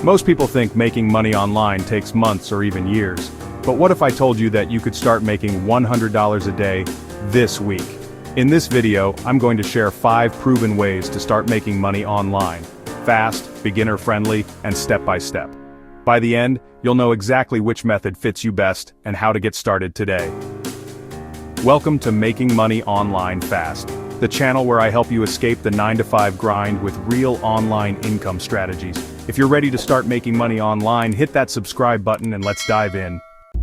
Most people think making money online takes months or even years. But what if I told you that you could start making $100 a day this week? In this video, I'm going to share 5 proven ways to start making money online. Fast, beginner-friendly, and step-by-step. By the end, you'll know exactly which method fits you best and how to get started today. Welcome to Making Money Online Fast, the channel where I help you escape the 9-to-5 grind with real online income strategies. If you're ready to start making money online, hit that subscribe button and let's dive in.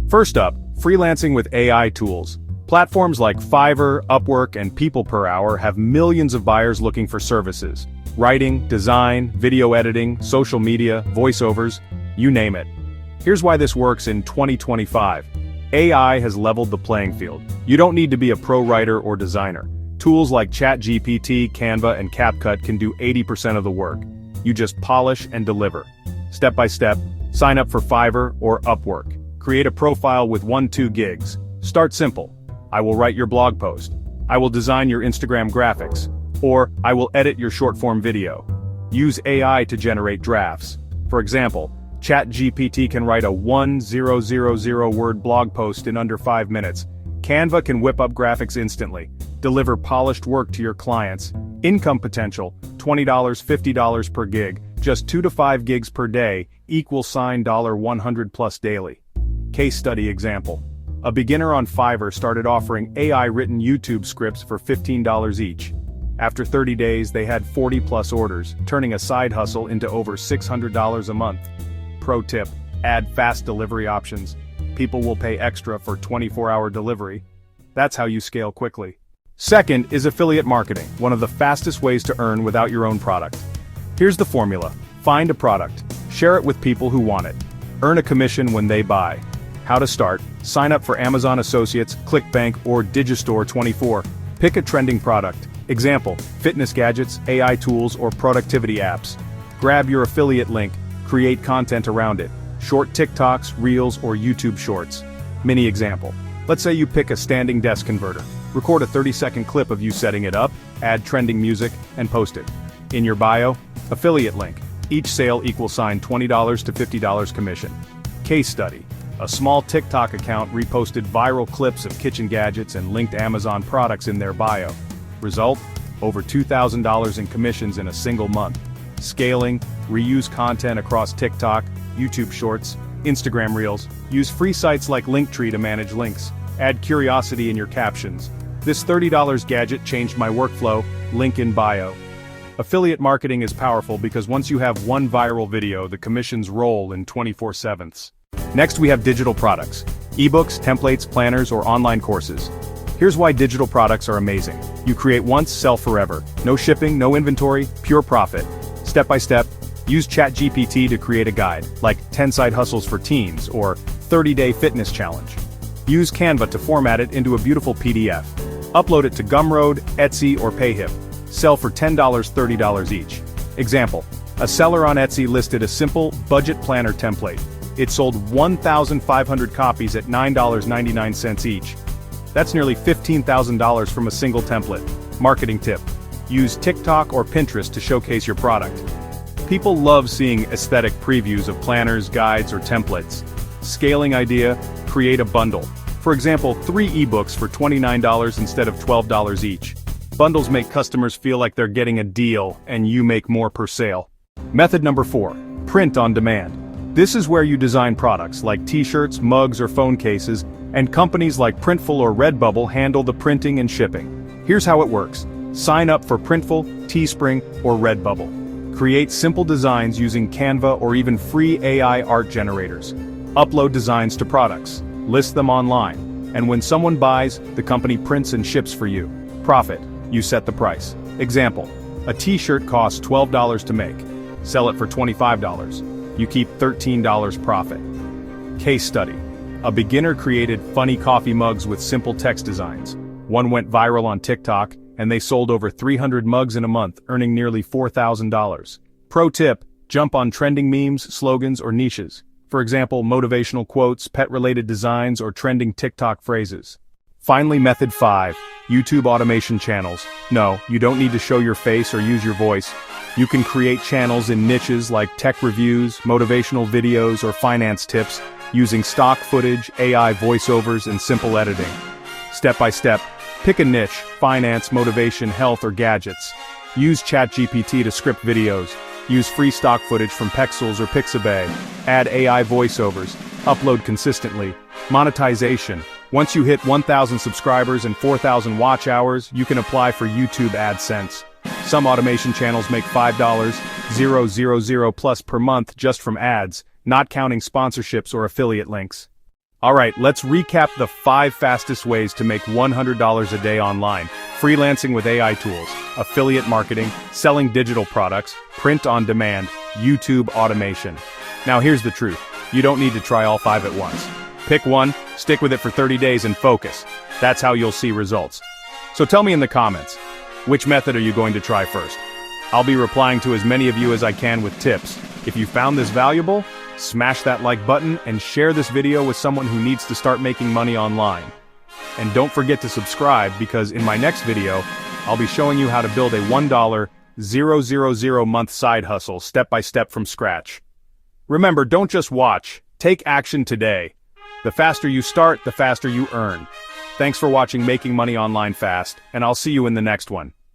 First up, freelancing with AI tools. Platforms like Fiverr, Upwork, and People Per Hour have millions of buyers looking for services. Writing, design, video editing, social media, voiceovers, you name it. Here's why this works in 2025. AI has leveled the playing field. You don't need to be a pro writer or designer. Tools like ChatGPT, Canva, and CapCut can do 80% of the work. You just polish and deliver. Step by step, sign up for Fiverr or Upwork. Create a profile with 1-2 gigs. Start simple. I will write your blog post. I will design your Instagram graphics. Or, I will edit your short-form video. Use AI to generate drafts. For example, ChatGPT can write a 1,000-word blog post in under 5 minutes. Canva can whip up graphics instantly. Deliver polished work to your clients. Income potential, $20, $50 per gig, just 2 to 5 gigs per day, equals $100 plus daily. Case study example. A beginner on Fiverr started offering AI-written YouTube scripts for $15 each. After 30 days, they had 40 plus orders, turning a side hustle into over $600 a month. Pro tip, add fast delivery options. People will pay extra for 24-hour delivery. That's how you scale quickly. Second is affiliate marketing, one of the fastest ways to earn without your own product. Here's the formula. Find a product. Share it with people who want it. Earn a commission when they buy. How to start? Sign up for Amazon Associates, ClickBank, or Digistore24. Pick a trending product. Example, fitness gadgets, AI tools, or productivity apps. Grab your affiliate link. Create content around it. Short TikToks, Reels, or YouTube Shorts. Mini example. Let's say you pick a standing desk converter. Record a 30-second clip of you setting it up, add trending music, and post it. In your bio, affiliate link. Each sale equals $20 to $50 commission. Case study. A small TikTok account reposted viral clips of kitchen gadgets and linked Amazon products in their bio. Result? Over $2,000 in commissions in a single month. Scaling, reuse content across TikTok, YouTube Shorts, Instagram Reels. Use free sites like Linktree to manage links. Add curiosity in your captions. This $30 gadget changed my workflow, link in bio. Affiliate marketing is powerful because once you have one viral video, the commissions roll in 24/7. Next we have digital products. Ebooks, templates, planners, or online courses. Here's why digital products are amazing. You create once, sell forever. No shipping, no inventory, pure profit. Step by step, use ChatGPT to create a guide, like 10 side hustles for teens or 30-day fitness challenge. Use Canva to format it into a beautiful PDF. Upload it to Gumroad, Etsy, or Payhip. Sell for $10, $30 each. Example, a seller on Etsy listed a simple budget planner template. It sold 1,500 copies at $9.99 each. That's nearly $15,000 from a single template. Marketing tip. Use TikTok or Pinterest to showcase your product. People love seeing aesthetic previews of planners, guides, or templates. Scaling idea, create a bundle. For example, 3 ebooks for $29 instead of $12 each. Bundles make customers feel like they're getting a deal, and you make more per sale. Method number 4, print on demand. This is where you design products like t-shirts, mugs, or phone cases, and companies like Printful or Redbubble handle the printing and shipping. Here's how it works. Sign up for Printful, Teespring, or Redbubble. Create simple designs using Canva or even free AI art generators. Upload designs to products. List them online. And when someone buys, the company prints and ships for you. Profit. You set the price. Example. A t-shirt costs $12 to make. Sell it for $25. You keep $13 profit. Case study. A beginner created funny coffee mugs with simple text designs. One went viral on TikTok, and they sold over 300 mugs in a month, earning nearly $4,000. Pro tip, jump on trending memes, slogans, or niches. For example, motivational quotes, pet-related designs, or trending TikTok phrases. Finally, method 5, YouTube automation channels. No, you don't need to show your face or use your voice. You can create channels in niches like tech reviews, motivational videos, or finance tips, using stock footage, AI voiceovers, and simple editing. Step by step, pick a niche: finance, motivation, health, or gadgets. Use ChatGPT to script videos. Use free stock footage from Pexels or Pixabay. Add AI voiceovers. Upload consistently. Monetization. Once you hit 1,000 subscribers and 4,000 watch hours, you can apply for YouTube AdSense. Some automation channels make $5,000 plus per month just from ads, not counting sponsorships or affiliate links. Alright, let's recap the 5 fastest ways to make $100 a day online. Freelancing with AI tools, affiliate marketing, selling digital products, print on demand, YouTube automation. Now here's the truth. You don't need to try all 5 at once. Pick one, stick with it for 30 days and focus. That's how you'll see results. So tell me in the comments, which method are you going to try first? I'll be replying to as many of you as I can with tips. If you found this valuable, smash that like button and share this video with someone who needs to start making money online. And don't forget to subscribe, because in my next video, I'll be showing you how to build a $1,000 month side hustle step by step from scratch. Remember, don't just watch, take action today. The faster you start, the faster you earn. Thanks for watching Making Money Online Fast, and I'll see you in the next one.